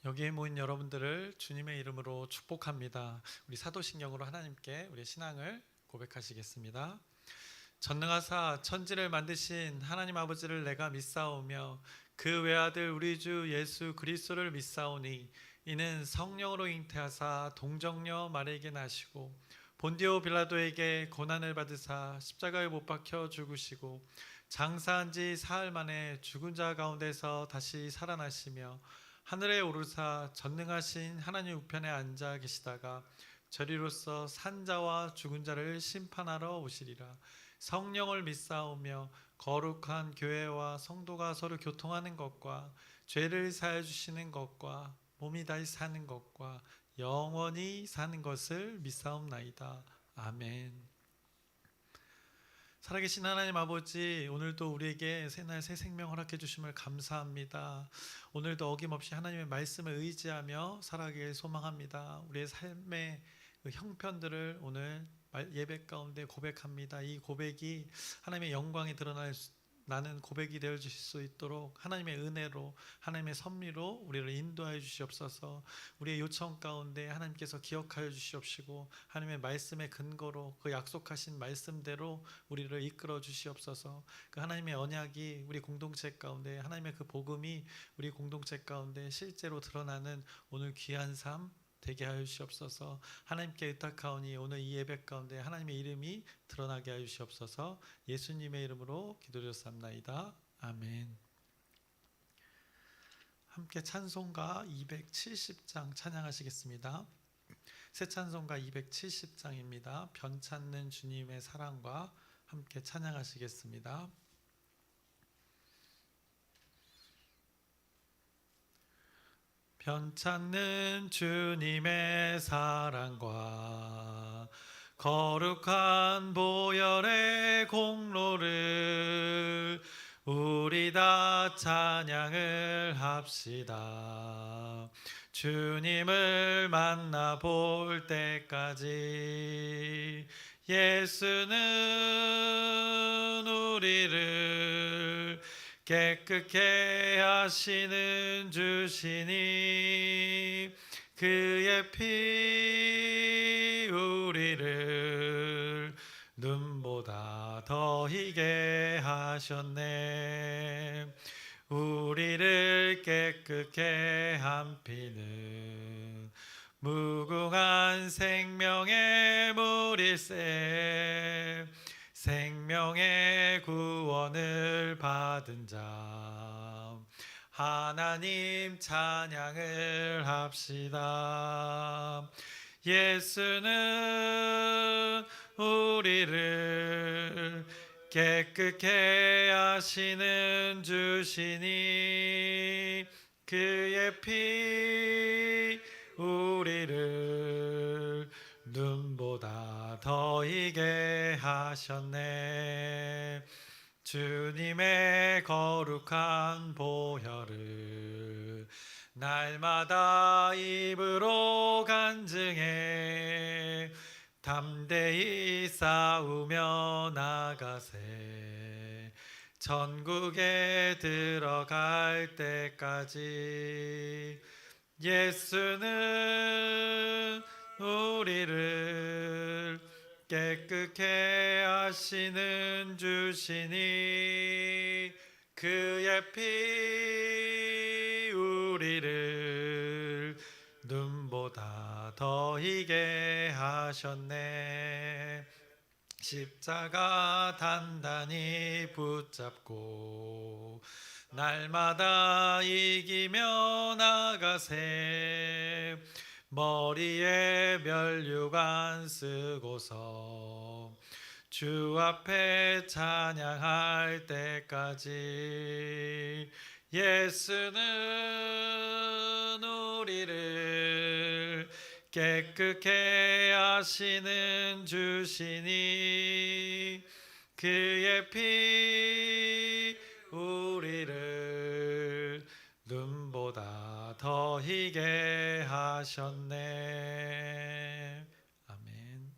여기에 모인 여러분들을 주님의 이름으로 축복합니다. 우리 사도신경으로 하나님께 우리의 신앙을 고백하시겠습니다. 전능하사 천지를 만드신 하나님 아버지를 내가 믿사오며 그 외아들 우리 주 예수 그리스도를 믿사오니 이는 성령으로 잉태하사 동정녀 마리에게 나시고 본디오 빌라도에게 고난을 받으사 십자가에 못 박혀 죽으시고 장사한 지 사흘 만에 죽은 자 가운데서 다시 살아나시며 하늘에 오르사 전능하신 하나님 우편에 앉아 계시다가 저리로서 산자와 죽은 자를 심판하러 오시리라. 성령을 믿사오며 거룩한 교회와 성도가 서로 교통하는 것과 죄를 사해 주시는 것과 몸이 다시 사는 것과 영원히 사는 것을 믿사옵나이다. 아멘. 살아계신 하나님 아버지, 오늘도 우리에게 새날 새 생명 허락해 주심을 감사합니다. 오늘도 어김없이 하나님의 말씀을 의지하며 살아가길 소망합니다. 우리의 삶의 그 형편들을 오늘 예배 가운데 고백합니다. 이 고백이 하나님의 영광이 나는 고백이 되어 주실 수 있도록 하나님의 은혜로, 하나님의 섭리로 우리를 인도하여 주시옵소서. 우리의 요청 가운데 하나님께서 기억하여 주시옵시고 하나님의 말씀의 근거로 그 약속하신 말씀대로 우리를 이끌어 주시옵소서. 그 하나님의 언약이 우리 공동체 가운데, 하나님의 그 복음이 우리 공동체 가운데 실제로 드러나는 오늘 귀한 삶 되게 하여 주시옵소서. 하나님께 의탁하오니 오늘 이 예배 가운데 하나님의 이름이 드러나게 하여 주시옵소서. 예수님의 이름으로 기도드렸사옵나이다. 아멘. 함께 찬송가 270장 찬양하시겠습니다. 새 찬송가 270장입니다. 변찮는 주님의 사랑과 함께 찬양하시겠습니다. 변찮는 주님의 사랑과 거룩한 보혈의 공로를 우리 다 찬양을 합시다. 주님을 만나볼 때까지 예수는 우리를 깨끗게 하시는 주시니 그의 피 우리를 눈보다 더 희게 하셨네. 우리를 깨끗게 한 피는 무궁한 생명의 물일세. 생명의 구원을 받은 자 하나님 찬양을 합시다. 예수는 우리를 깨끗게 하시는 주시니 그의 피 우리를 눈보다 더 희게 하셨네. 주님의 거룩한 보혈을 날마다 입으로 간증해 담대히 싸우며 나가세. 천국에 들어갈 때까지 예수는 우리를 깨끗게 하시는 주시니 그의 피 우리를 눈보다 더 희게 하셨네. 십자가 단단히 붙잡고 날마다 이기며 나가세. 머리에 면류관 쓰고서 주 앞에 찬양할 때까지 예수는 우리를 깨끗게 하시는 주시니 그의 피 우리를 눈보다 더 희게 하셨네. 아멘.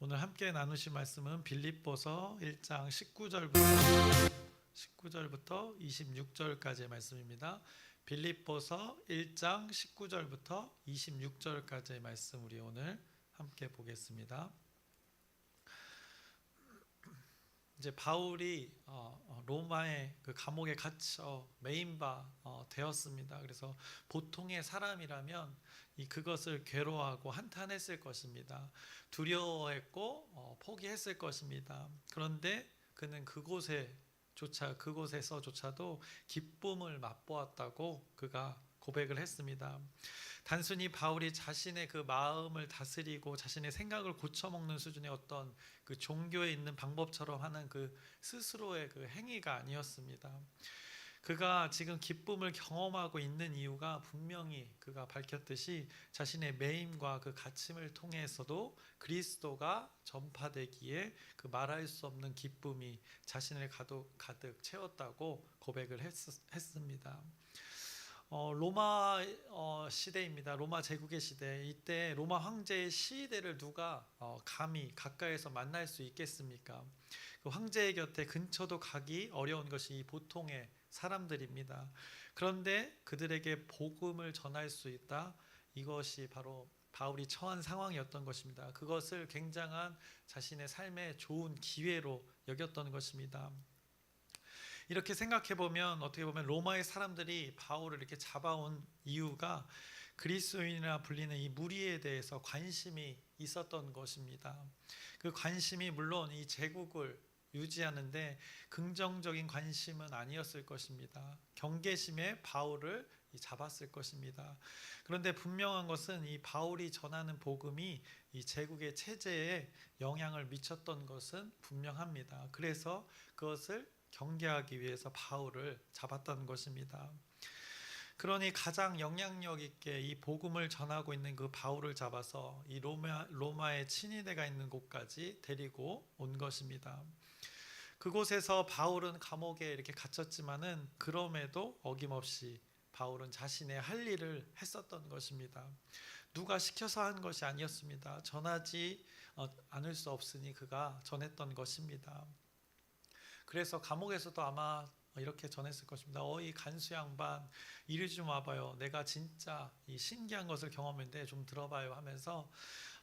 오늘 함께 나누실 말씀은 빌립보서 1장 19절부터 26절까지의 말씀입니다. 빌립보서 1장 19절부터 26절까지의 말씀 우리 오늘 함께 보겠습니다. 이제 바울이 로마의 그 감옥에 갇혀 매인바 되었습니다. 그래서 보통의 사람이라면 그것을 괴로워하고 한탄했을 것입니다. 두려워했고 포기했을 것입니다. 그런데 그는 그곳에서조차도 기쁨을 맛보았다고 그가 고백을 했습니다. 단순히 바울이 자신의 그 마음을 다스리고 자신의 생각을 고쳐먹는 수준의 어떤 그 종교에 있는 방법처럼 하는 그 스스로의 그 행위가 아니었습니다. 그가 지금 기쁨을 경험하고 있는 이유가 분명히 그가 밝혔듯이 자신의 매임과 그 갇힘을 통해서도 그리스도가 전파되기에 그 말할 수 없는 기쁨이 자신을 가득 채웠다고 고백을 했습니다. 로마 시대입니다. 로마 제국의 시대. 이때 로마 황제의 시대를 누가 감히 가까이서 만날 수 있겠습니까? 그 황제의 곁에 근처도 가기 어려운 것이 보통의 사람들입니다. 그런데 그들에게 복음을 전할 수 있다. 이것이 바로 바울이 처한 상황이었던 것입니다. 그것을 굉장한 자신의 삶의 좋은 기회로 여겼던 것입니다. 이렇게 생각해 보면 어떻게 보면 로마의 사람들이 바울을 이렇게 잡아온 이유가 그리스도인이라 불리는 이 무리에 대해서 관심이 있었던 것입니다. 그 관심이 물론 이 제국을 유지하는데 긍정적인 관심은 아니었을 것입니다. 경계심에 바울을 잡았을 것입니다. 그런데 분명한 것은 이 바울이 전하는 복음이 이 제국의 체제에 영향을 미쳤던 것은 분명합니다. 그래서 그것을 경계하기 위해서 바울을 잡았던 것입니다. 그러니 가장 영향력 있게 이 복음을 전하고 있는 그 바울을 잡아서 이 로마의 친위대가 있는 곳까지 데리고 온 것입니다. 그곳에서 바울은 감옥에 이렇게 gat혔지만은 그럼에도 어김없이 바울은 자신의 할 일을 했었던 것입니다. 누가 시켜서 한 것이 아니었습니다. 전하지 않을 수 없으니 그가 전했던 것입니다. 그래서 감옥에서도 아마 이렇게 전했을 것입니다. 이 간수 양반 이리 좀 와봐요. 내가 진짜 이 신기한 것을 경험했는데 좀 들어봐요 하면서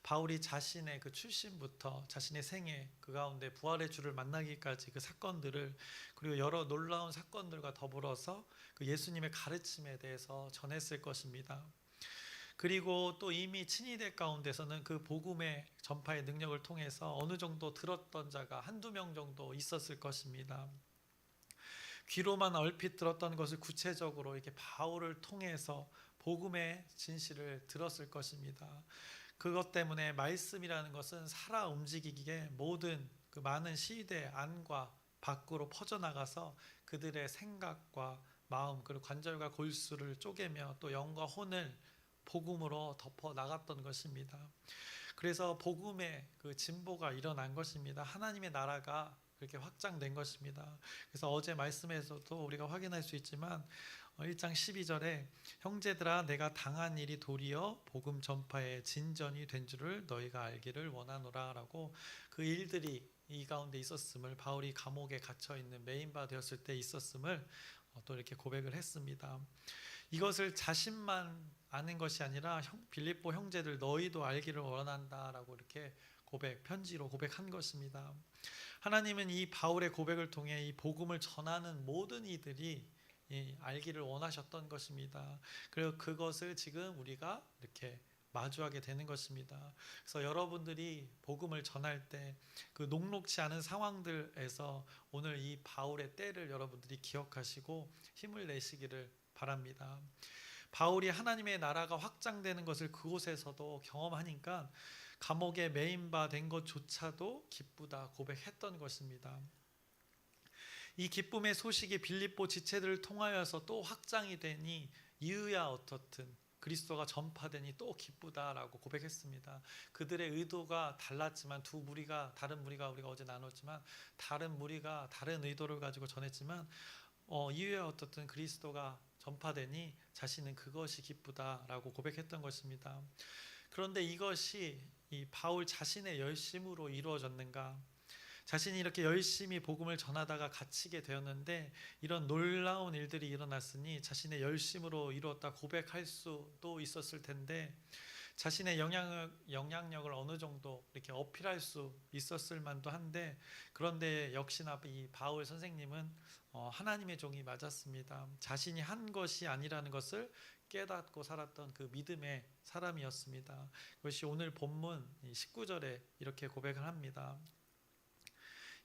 바울이 자신의 그 출신부터 자신의 생애 그 가운데 부활의 주를 만나기까지 그 사건들을 그리고 여러 놀라운 사건들과 더불어서 그 예수님의 가르침에 대해서 전했을 것입니다. 그리고 또 이미 친위대 가운데서는 그 복음의 전파의 능력을 통해서 어느 정도 들었던 자가 한두 명 정도 있었을 것입니다. 귀로만 얼핏 들었던 것을 구체적으로 이렇게 바울을 통해서 복음의 진실을 들었을 것입니다. 그것 때문에 말씀이라는 것은 살아 움직이기에 모든 그 많은 시대 안과 밖으로 퍼져나가서 그들의 생각과 마음 그리고 관절과 골수를 쪼개며 또 영과 혼을 복음으로 덮어 나갔던 것입니다. 그래서 복음의 그 진보가 일어난 것입니다. 하나님의 나라가 그렇게 확장된 것입니다. 그래서 어제 말씀에서도 우리가 확인할 수 있지만 1장 12절에 형제들아 내가 당한 일이 도리어 복음 전파의 진전이 된 줄을 너희가 알기를 원하노라 라고 그 일들이 이 가운데 있었음을 바울이 감옥에 갇혀 있는 매인바 되었을 때 있었음을 또 이렇게 고백을 했습니다. 이것을 자신만 아는 것이 아니라 빌립보 형제들 너희도 알기를 원한다라고 이렇게 편지로 고백한 것입니다. 하나님은 이 바울의 고백을 통해 이 복음을 전하는 모든 이들이 알기를 원하셨던 것입니다. 그리고 그것을 지금 우리가 이렇게 마주하게 되는 것입니다. 그래서 여러분들이 복음을 전할 때 그 녹록지 않은 상황들에서 오늘 이 바울의 때를 여러분들이 기억하시고 힘을 내시기를 바랍니다. 바울이 하나님의 나라가 확장되는 것을 그곳에서도 경험하니까 감옥에 매인바 된 것조차도 기쁘다 고백했던 것입니다. 이 기쁨의 소식이 빌립보 지체들을 통하여서 또 확장이 되니 이유야 어떻든 그리스도가 전파되니 또 기쁘다라고 고백했습니다. 그들의 의도가 달랐지만 다른 무리가 우리가 어제 나눴지만 다른 무리가 다른 의도를 가지고 전했지만 이유야 어떻든 그리스도가 전파되니 자신은 그것이 기쁘다라고 고백했던 것입니다. 그런데 이것이 이 바울 자신의 열심으로 이루어졌는가? 자신이 이렇게 열심히 복음을 전하다가 갇히게 되었는데 이런 놀라운 일들이 일어났으니 자신의 열심으로 이루었다 고백할 수도 있었을 텐데 자신의 영향력을 어느 정도 이렇게 어필할 수 있었을 만도 한데 그런데 역시나 이 바울 선생님은 하나님의 종이 맞았습니다. 자신이 한 것이 아니라는 것을 깨닫고 살았던 그 믿음의 사람이었습니다. 그것이 오늘 본문 19절에 이렇게 고백을 합니다.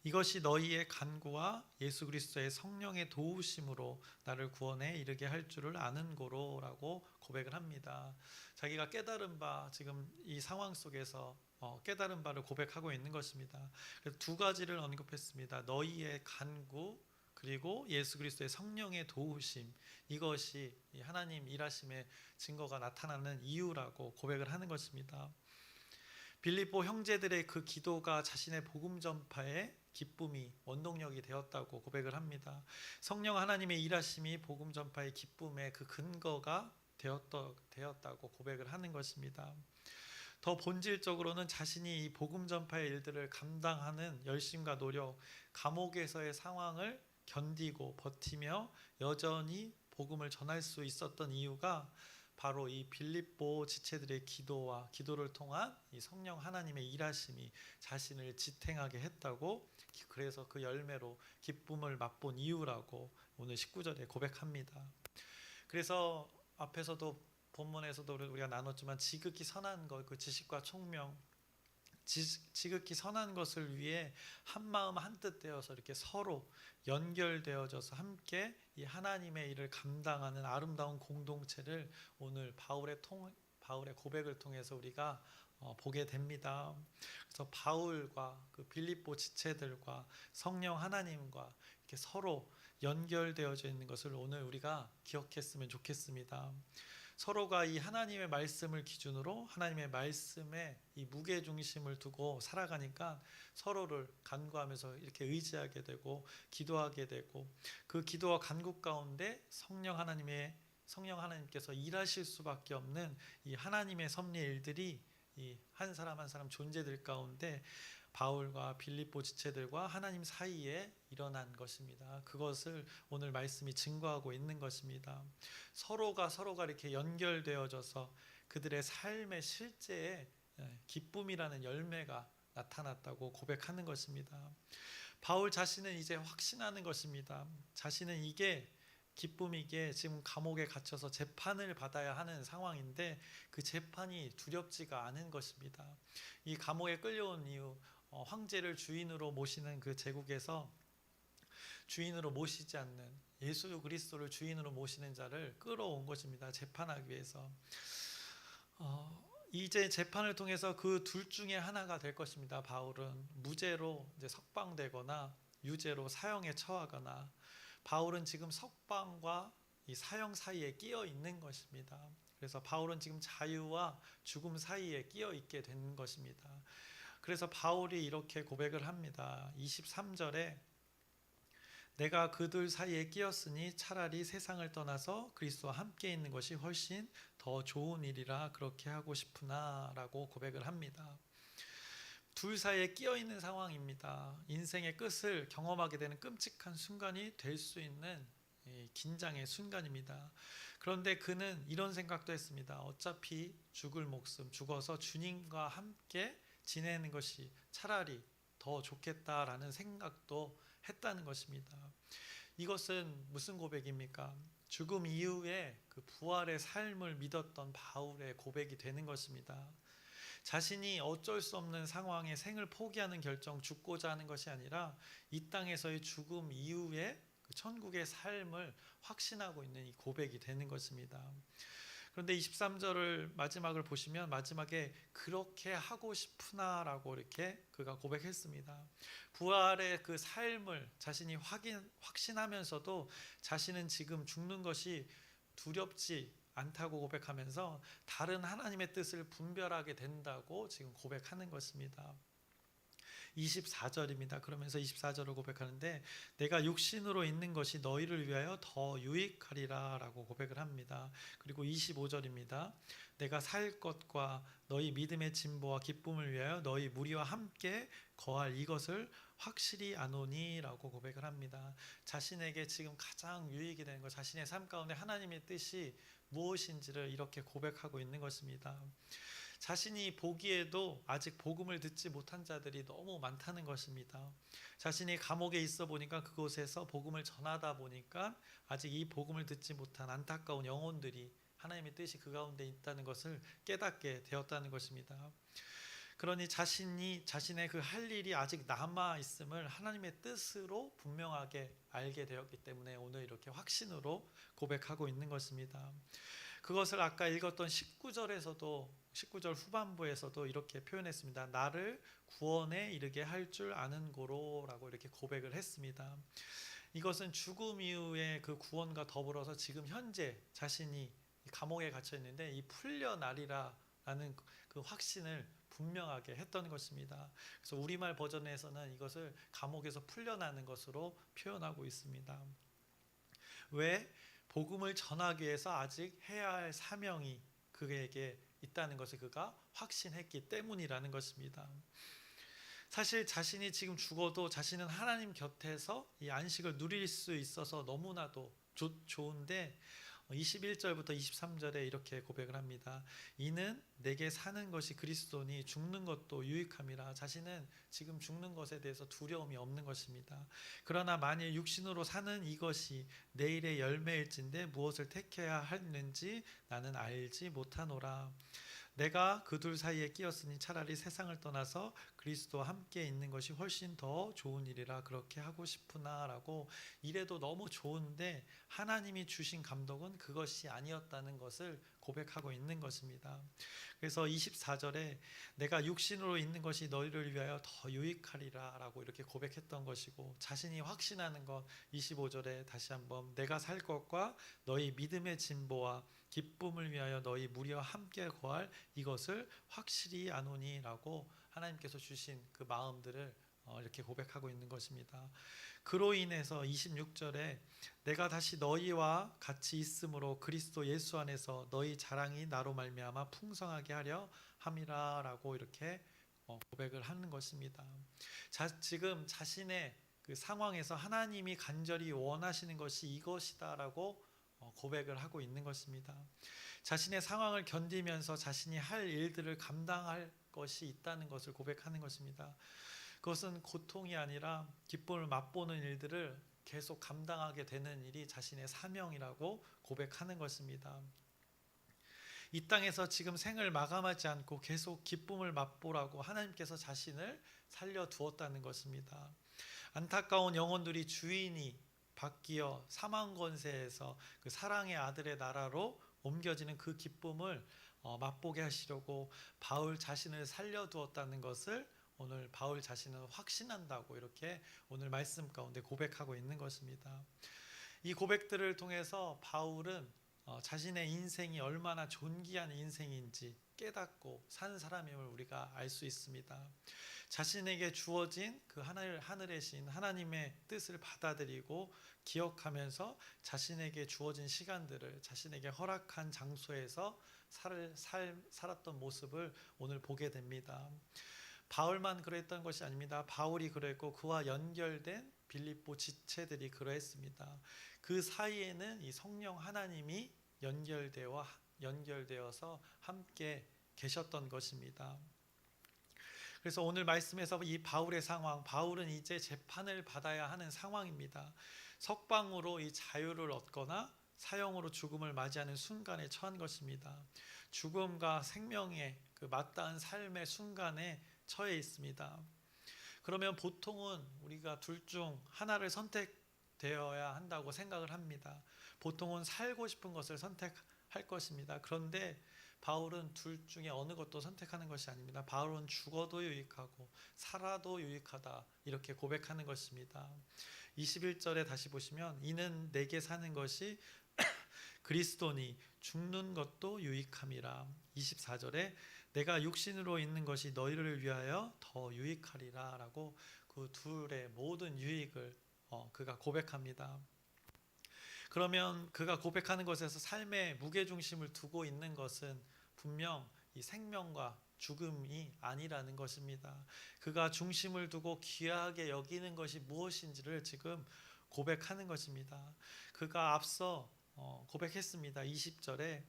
이것이 너희의 간구와 예수 그리스도의 성령의 도우심으로 나를 구원에 이르게 할 줄을 아는 고로라고 고백을 합니다. 자기가 깨달은 바 지금 이 상황 속에서 깨달은 바를 고백하고 있는 것입니다. 그래서 두 가지를 언급했습니다. 너희의 간구 그리고 예수 그리스도의 성령의 도우심, 이것이 하나님 일하심의 증거가 나타나는 이유라고 고백을 하는 것입니다. 빌립보 형제들의 그 기도가 자신의 복음 전파의 기쁨이 원동력이 되었다고 고백을 합니다. 성령 하나님의 일하심이 복음 전파의 기쁨의 그 근거가 되었다고 고백을 하는 것입니다. 더 본질적으로는 자신이 이 복음 전파의 일들을 감당하는 열심과 노력, 감옥에서의 상황을 견디고 버티며 여전히 복음을 전할 수 있었던 이유가 바로 이 빌립보 지체들의 기도를 통한 이 성령 하나님의 일하심이 자신을 지탱하게 했다고, 그래서 그 열매로 기쁨을 맛본 이유라고 오늘 19절에 고백합니다. 그래서 앞에서도 본문에서도 우리가 나눴지만 지극히 선한 것, 그 지식과 총명, 지극히 선한 것을 위해 한마음 한뜻 되어서 이렇게 서로 연결되어져서 함께 이 하나님의 일을 감당하는 아름다운 공동체를 오늘 바울의 고백을 통해서 우리가 보게 됩니다. 그래서 바울과 그 빌립보 지체들과 성령 하나님과 이렇게 서로 연결되어져 있는 것을 오늘 우리가 기억했으면 좋겠습니다. 서로가 이 하나님의 말씀을 기준으로 하나님의 말씀에 이 무게 중심을 두고 살아가니까 서로를 간구하면서 이렇게 의지하게 되고 기도하게 되고, 그 기도와 간구 가운데 성령 하나님께서 일하실 수밖에 없는 이 하나님의 섭리 일들이 이 한 사람 한 사람 존재들 가운데 바울과 빌립보 지체들과 하나님 사이에 일어난 것입니다. 그것을 오늘 말씀이 증거하고 있는 것입니다. 서로가 이렇게 연결되어져서 그들의 삶의 실제에 기쁨이라는 열매가 나타났다고 고백하는 것입니다. 바울 자신은 이제 확신하는 것입니다. 자신은 이게 기쁨이게 지금 감옥에 갇혀서 재판을 받아야 하는 상황인데 그 재판이 두렵지가 않은 것입니다. 이 감옥에 끌려온 이유, 황제를 주인으로 모시는 그 제국에서 주인으로 모시지 않는 예수 그리스도를 주인으로 모시는 자를 끌어온 것입니다. 재판하기 위해서. 이제 재판을 통해서 그 둘 중에 하나가 될 것입니다. 바울은 무죄로 이제 석방되거나 유죄로 사형에 처하거나, 바울은 지금 석방과 이 사형 사이에 끼어 있는 것입니다. 그래서 바울은 지금 자유와 죽음 사이에 끼어 있게 된 것입니다. 그래서 바울이 이렇게 고백을 합니다. 23절에 내가 그들 사이에 끼었으니 차라리 세상을 떠나서 그리스도와 함께 있는 것이 훨씬 더 좋은 일이라 그렇게 하고 싶으나 라고 고백을 합니다. 둘 사이에 끼어 있는 상황입니다. 인생의 끝을 경험하게 되는 끔찍한 순간이 될 수 있는 긴장의 순간입니다. 그런데 그는 이런 생각도 했습니다. 어차피 죽을 목숨, 죽어서 주님과 함께 지내는 것이 차라리 더 좋겠다라는 생각도 했다는 것입니다. 이것은 무슨 고백입니까? 죽음 이후에 그 부활의 삶을 믿었던 바울의 고백이 되는 것입니다. 자신이 어쩔 수 없는 상황에 생을 포기하는 결정, 죽고자 하는 것이 아니라 이 땅에서의 죽음 이후에 그 천국의 삶을 확신하고 있는 이 고백이 되는 것입니다. 그런데 23절을 마지막을 보시면 마지막에 그렇게 하고 싶으나 라고 이렇게 그가 고백했습니다. 부활의 그 삶을 자신이 확신하면서도 자신은 지금 죽는 것이 두렵지 않다고 고백하면서 다른 하나님의 뜻을 분별하게 된다고 지금 고백하는 것입니다. 24절입니다. 그러면서 24절을 고백하는데 내가 육신으로 있는 것이 너희를 위하여 더 유익하리라 라고 고백을 합니다. 그리고 25절입니다. 내가 살 것과 너희 믿음의 진보와 기쁨을 위하여 너희 무리와 함께 거할 이것을 확실히 아노니 라고 고백을 합니다. 자신에게 지금 가장 유익이 되는 것, 자신의 삶 가운데 하나님의 뜻이 무엇인지를 이렇게 고백하고 있는 것입니다. 자신이 보기에도 아직 복음을 듣지 못한 자들이 너무 많다는 것입니다. 자신이 감옥에 있어 보니까 그곳에서 복음을 전하다 보니까 아직 이 복음을 듣지 못한 안타까운 영혼들이 하나님의 뜻이 그 가운데 있다는 것을 깨닫게 되었다는 것입니다. 그러니 자신의 그 할 일이 아직 남아 있음을 하나님의 뜻으로 분명하게 알게 되었기 때문에 오늘 이렇게 확신으로 고백하고 있는 것입니다. 그것을 아까 읽었던 19절 후반부에서도 이렇게 표현했습니다. 나를 구원에 이르게 할 줄 아는 고로라고 이렇게 고백을 했습니다. 이것은 죽음 이후의 그 구원과 더불어서 지금 현재 자신이 감옥에 갇혀 있는데 이 풀려나리라라는 그 확신을 분명하게 했던 것입니다. 그래서 우리말 버전에서는 이것을 감옥에서 풀려나는 것으로 표현하고 있습니다. 왜? 복음을 전하기 위해서 아직 해야 할 사명이 그에게 있다는 것을 그가 확신했기 때문이라는 것입니다. 사실 자신이 지금 죽어도 자신은 하나님 곁에서 이 안식을 누릴 수 있어서 너무나도 좋은데 21절부터 23절에 이렇게 고백을 합니다. 이는 내게 사는 것이 그리스도니 죽는 것도 유익함이라. 자신은 지금 죽는 것에 대해서 두려움이 없는 것입니다. 그러나 만일 육신으로 사는 이것이 내일의 열매일진데 무엇을 택해야 하는지 나는 알지 못하노라. 내가 그 둘 사이에 끼었으니 차라리 세상을 떠나서 그리스도와 함께 있는 것이 훨씬 더 좋은 일이라 그렇게 하고 싶으나 라고. 이래도 너무 좋은데 하나님이 주신 감동은 그것이 아니었다는 것을 고백하고 있는 것입니다. 그래서 24절에 내가 육신으로 있는 것이 너희를 위하여 더 유익하리라 라고 이렇게 고백했던 것이고, 자신이 확신하는 것 25절에 다시 한번 내가 살 것과 너희 믿음의 진보와 기쁨을 위하여 너희 무리와 함께 거할 이것을 확실히 아노니 라고 하나님께서 주신 그 마음들을 이렇게 고백하고 있는 것입니다. 그로 인해서 26절에 내가 다시 너희와 같이 있으므로 그리스도 예수 안에서 너희 자랑이 나로 말미암아 풍성하게 하려 함이라 라고 이렇게 고백을 하는 것입니다. 지금 자신의 그 상황에서 하나님이 간절히 원하시는 것이 이것이다 라고 고백을 하고 있는 것입니다. 자신의 상황을 견디면서 자신이 할 일들을 감당할 것이 있다는 것을 고백하는 것입니다. 그것은 고통이 아니라 기쁨을 맛보는 일들을 계속 감당하게 되는 일이 자신의 사명이라고 고백하는 것입니다. 이 땅에서 지금 생을 마감하지 않고 계속 기쁨을 맛보라고 하나님께서 자신을 살려두었다는 것입니다. 안타까운 영혼들이 주인이 바뀌어 사망 권세에서 그 사랑의 아들의 나라로 옮겨지는 그 기쁨을 맛보게 하시려고 바울 자신을 살려두었다는 것을 오늘 바울 자신은 확신한다고 이렇게 오늘 말씀 가운데 고백하고 있는 것입니다. 이 고백들을 통해서 바울은 자신의 인생이 얼마나 존귀한 인생인지 깨닫고 산 사람임을 우리가 알 수 있습니다. 자신에게 주어진 그 하늘의 신 하나님의 뜻을 받아들이고 기억하면서 자신에게 주어진 시간들을 자신에게 허락한 장소에서 살았던 모습을 오늘 보게 됩니다. 바울만 그랬던 것이 아닙니다. 바울이 그랬고 그와 연결된 빌립보 지체들이 그랬습니다. 그 사이에는 이 성령 하나님이 연결되어서 함께 계셨던 것입니다. 그래서 오늘 말씀에서 이 바울의 상황, 바울은 이제 재판을 받아야 하는 상황입니다. 석방으로 이 자유를 얻거나 사형으로 죽음을 맞이하는 순간에 처한 것입니다. 죽음과 생명의 그 맞닿은 삶의 순간에 처해 있습니다. 그러면 보통은 우리가 둘 중 하나를 선택되어야 한다고 생각을 합니다. 보통은 살고 싶은 것을 선택할 것입니다. 그런데 바울은 둘 중에 어느 것도 선택하는 것이 아닙니다. 바울은 죽어도 유익하고 살아도 유익하다 이렇게 고백하는 것입니다. 21절에 다시 보시면 이는 내게 사는 것이 그리스도니 죽는 것도 유익함이라. 24절에 내가 육신으로 있는 것이 너희를 위하여 더 유익하리라 라고 그 둘의 모든 유익을 그가 고백합니다. 그러면 그가 고백하는 것에서 삶의 무게중심을 두고 있는 것은 분명 이 생명과 죽음이 아니라는 것입니다. 그가 중심을 두고 귀하게 여기는 것이 무엇인지를 지금 고백하는 것입니다. 그가 앞서 고백했습니다. 20절에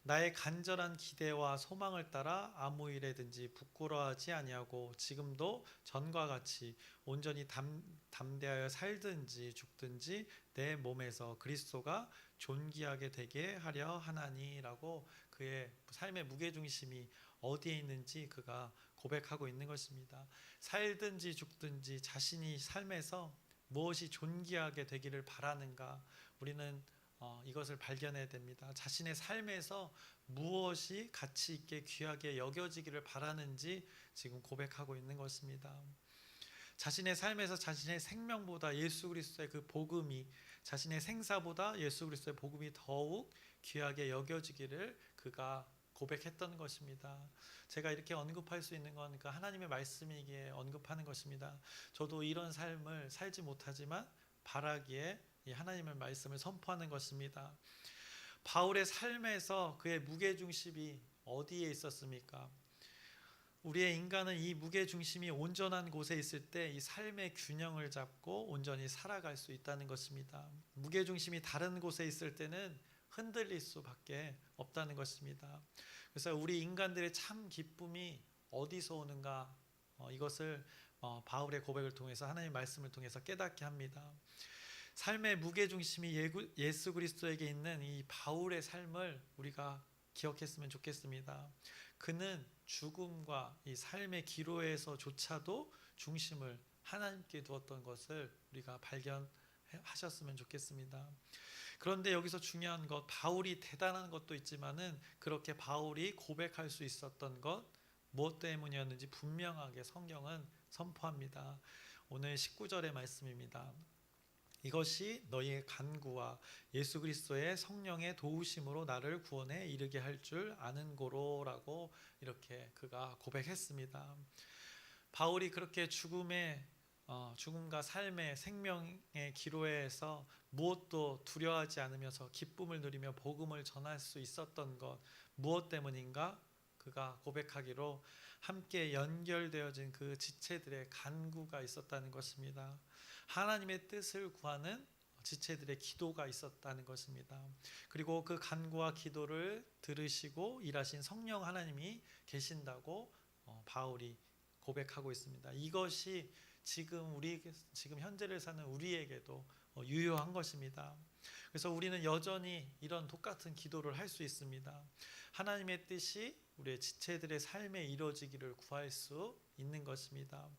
나의 간절한 기대와 소망을 따라 아무 일에든지 부끄러워하지 아니하고 지금도 전과 같이 온전히 담대하여 살든지 죽든지 내 몸에서 그리스도가 존귀하게 되게 하려 하나니라고 그의 삶의 무게중심이 어디에 있는지 그가 고백하고 있는 것입니다. 살든지 죽든지 자신이 삶에서 무엇이 존귀하게 되기를 바라는가, 우리는 이것을 발견해야 됩니다. 자신의 삶에서 무엇이 가치 있게 귀하게 여겨지기를 바라는지 지금 고백하고 있는 것입니다. 자신의 삶에서 자신의 생명보다 예수 그리스도의 그 복음이, 자신의 생사보다 예수 그리스도의 복음이 더욱 귀하게 여겨지기를 그가 고백했던 것입니다. 제가 이렇게 언급할 수 있는 건 그 하나님의 말씀이기에 언급하는 것입니다. 저도 이런 삶을 살지 못하지만 바라기에 이 하나님의 말씀을 선포하는 것입니다. 바울의 삶에서 그의 무게중심이 어디에 있었습니까? 우리의 인간은 이 무게중심이 온전한 곳에 있을 때 이 삶의 균형을 잡고 온전히 살아갈 수 있다는 것입니다. 무게중심이 다른 곳에 있을 때는 흔들릴 수밖에 없다는 것입니다. 그래서 우리 인간들의 참 기쁨이 어디서 오는가, 이것을 바울의 고백을 통해서 하나님의 말씀을 통해서 깨닫게 합니다. 삶의 무게중심이 예수 그리스도에게 있는 이 바울의 삶을 우리가 기억했으면 좋겠습니다. 그는 죽음과 이 삶의 기로에서조차도 중심을 하나님께 두었던 것을 우리가 발견하셨으면 좋겠습니다. 그런데 여기서 중요한 것, 바울이 대단한 것도 있지만은 그렇게 바울이 고백할 수 있었던 것 무엇 때문이었는지 분명하게 성경은 선포합니다. 오늘 19절의 말씀입니다. 이것이 너희의 간구와 예수 그리스도의 성령의 도우심으로 나를 구원에 이르게 할 줄 아는 고로라고 이렇게 그가 고백했습니다. 바울이 그렇게 죽음과 삶의 생명의 기로에서 무엇도 두려워하지 않으면서 기쁨을 누리며 복음을 전할 수 있었던 것, 무엇 때문인가? 그가 고백하기로 함께 연결되어진 그 지체들의 간구가 있었다는 것입니다. 하나님의 뜻을 구하는 지체들의 기도가 있었다는 것입니다. 그리고 그 간구와 기도를 들으시고 일하신 성령 하나님이 계신다고 바울이 고백하고 있습니다. 이것이 지금 현재를 사는 우리에게도 유효한 것입니다. 그래서 우리는 여전히 이런 똑같은 기도를 할 수 있습니다. 하나님의 뜻이 우리의 지체들의 삶에 이루어지기를 구할 수 있는 것입니다.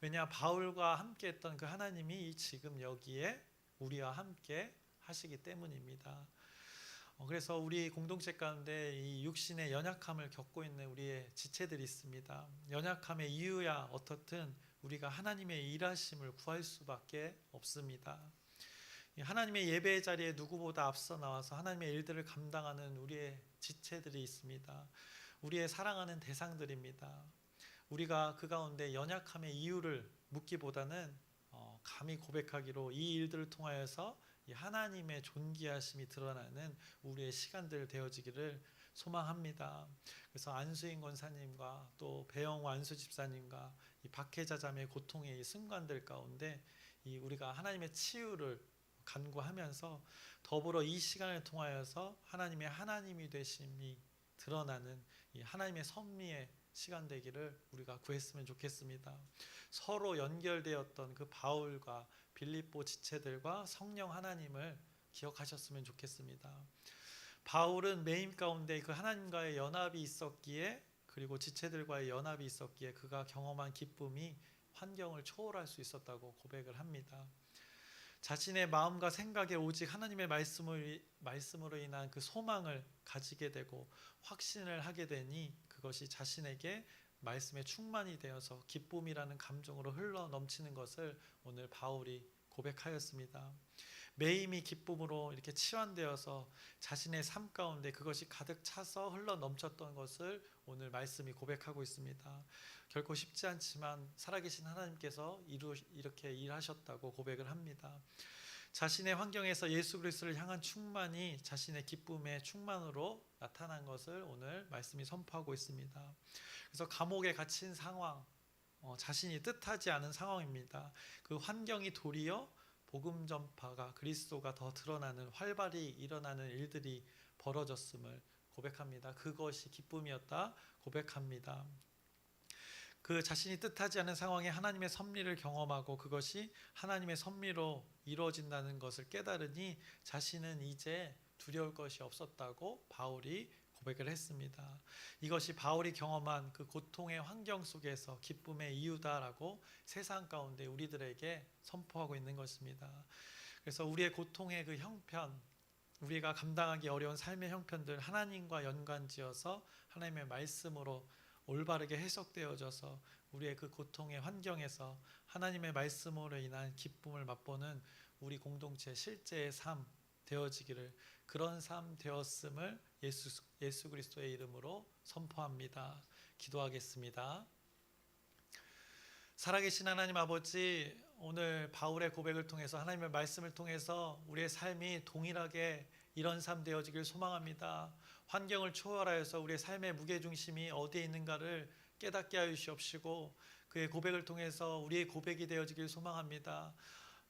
왜냐, 바울과 함께 했던 그 하나님이 지금 여기에 우리와 함께 하시기 때문입니다. 그래서 우리 공동체 가운데 이 육신의 연약함을 겪고 있는 우리의 지체들이 있습니다. 연약함의 이유야 어떻든 우리가 하나님의 일하심을 구할 수밖에 없습니다. 하나님의 예배의 자리에 누구보다 앞서 나와서 하나님의 일들을 감당하는 우리의 지체들이 있습니다. 우리의 사랑하는 대상들입니다. 우리가 그 가운데 연약함의 이유를 묻기보다는 감히 고백하기로 이 일들을 통하여서 이 하나님의 존귀하심이 드러나는 우리의 시간들 되어지기를 소망합니다. 그래서 안수인 권사님과 또 배영호 안수 집사님과 이 박혜자 자매의 고통의 이 순간들 가운데 이 우리가 하나님의 치유를 간구하면서 더불어 이 시간을 통하여서 하나님의 하나님이 되심이 드러나는 이 하나님의 섭리의 시간 되기를 우리가 구했으면 좋겠습니다. 서로 연결되었던 그 바울과 빌립보 지체들과 성령 하나님을 기억하셨으면 좋겠습니다. 바울은 매임 가운데 그 하나님과의 연합이 있었기에, 그리고 지체들과의 연합이 있었기에 그가 경험한 기쁨이 환경을 초월할 수 있었다고 고백을 합니다. 자신의 마음과 생각에 오직 하나님의 말씀으로 인한 그 소망을 가지게 되고 확신을 하게 되니 그것이 자신에게 말씀에 충만이 되어서 기쁨이라는 감정으로 흘러 넘치는 것을 오늘 바울이 고백하였습니다. 매임이 기쁨으로 이렇게 치환되어서 자신의 삶 가운데 그것이 가득 차서 흘러 넘쳤던 것을 오늘 말씀이 고백하고 있습니다. 결코 쉽지 않지만 살아계신 하나님께서 이렇게 일하셨다고 고백을 합니다. 자신의 환경에서 예수 그리스도를 향한 충만이 자신의 기쁨의 충만으로 나타난 것을 오늘 말씀이 선포하고 있습니다. 그래서 감옥에 갇힌 상황, 자신이 뜻하지 않은 상황입니다. 그 환경이 도리어 복음 전파가 그리스도가 더 드러나는 활발히 일어나는 일들이 벌어졌음을 고백합니다. 그것이 기쁨이었다 고백합니다. 그 자신이 뜻하지 않은 상황에 하나님의 섭리를 경험하고 그것이 하나님의 섭리로 이루어진다는 것을 깨달으니 자신은 이제 두려울 것이 없었다고 바울이 고백을 했습니다. 이것이 바울이 경험한 그 고통의 환경 속에서 기쁨의 이유다라고 세상 가운데 우리들에게 선포하고 있는 것입니다. 그래서 우리의 고통의 그 형편, 우리가 감당하기 어려운 삶의 형편들 하나님과 연관지어서 하나님의 말씀으로 올바르게 해석되어져서 우리의 그 고통의 환경에서 하나님의 말씀으로 인한 기쁨을 맛보는 우리 공동체 실제의 삶 되어지기를, 그런 삶 되었음을 예수 그리스도의 이름으로 선포합니다. 기도하겠습니다. 살아계신 하나님 아버지, 오늘 바울의 고백을 통해서 하나님의 말씀을 통해서 우리의 삶이 동일하게 이런 삶 되어지길 소망합니다. 환경을 초월하여서 우리의 삶의 무게중심이 어디에 있는가를 깨닫게 하여 주시옵시고 그의 고백을 통해서 우리의 고백이 되어지길 소망합니다.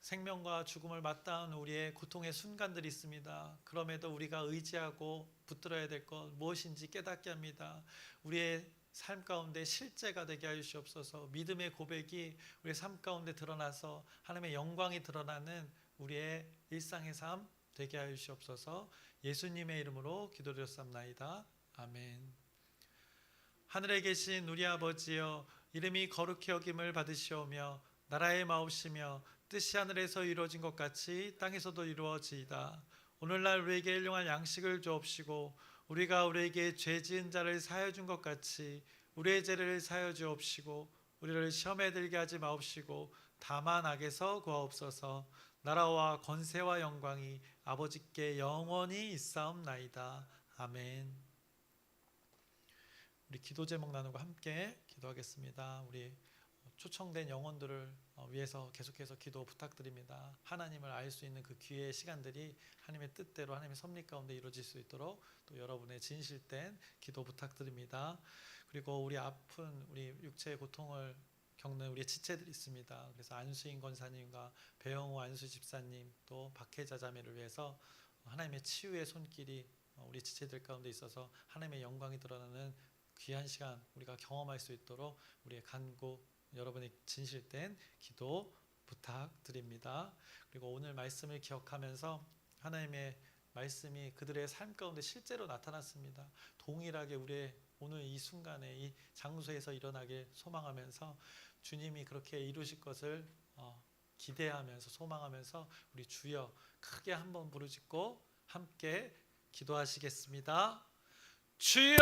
생명과 죽음을 맞닿은 우리의 고통의 순간들이 있습니다. 그럼에도 우리가 의지하고 붙들어야 될 것 무엇인지 깨닫게 합니다. 우리의 삶 가운데 실제가 되게 하여 주시옵소서. 믿음의 고백이 우리의 삶 가운데 드러나서 하나님의 영광이 드러나는 우리의 일상의 삶 되게 하여 주시옵소서. 예수님의 이름으로 기도드렸사옵나이다. 아멘. 하늘에 계신 우리 아버지여, 이름이 거룩히 여김을 받으시오며 나라의 마옵시며 뜻이 하늘에서 이루어진 것 같이 땅에서도 이루어지이다. 오늘날 우리에게 일용할 양식을 주옵시고 우리가 우리에게 죄 지은 자를 사하여 준 것 같이 우리의 죄를 사하여 주옵시고 우리를 시험에 들게 하지 마옵시고 다만 악에서 구하옵소서. 나라와 권세와 영광이 아버지께 영원히 있사옵나이다. 아멘. 우리 기도 제목 나누고 함께 기도하겠습니다. 우리 초청된 영혼들을 위해서 계속해서 기도 부탁드립니다. 하나님을 알 수 있는 그 기회의 시간들이 하나님의 뜻대로 하나님의 섭리 가운데 이루어질 수 있도록 또 여러분의 진실된 기도 부탁드립니다. 그리고 우리 아픈 우리 육체의 고통을 겪는 우리의 지체들이 있습니다. 그래서 안수인 권사님과 배영호 안수 집사님 또 박혜자 자매를 위해서 하나님의 치유의 손길이 우리 지체들 가운데 있어서 하나님의 영광이 드러나는 귀한 시간 우리가 경험할 수 있도록 우리의 간구, 여러분의 진실된 기도 부탁드립니다. 그리고 오늘 말씀을 기억하면서 하나님의 말씀이 그들의 삶 가운데 실제로 나타났습니다. 동일하게 우리의 오늘 이 순간에 이 장소에서 일어나길 소망하면서 주님이 그렇게 이루실 것을 기대하면서 소망하면서 우리 주여 크게 한번 부르짖고 함께 기도하시겠습니다. 주여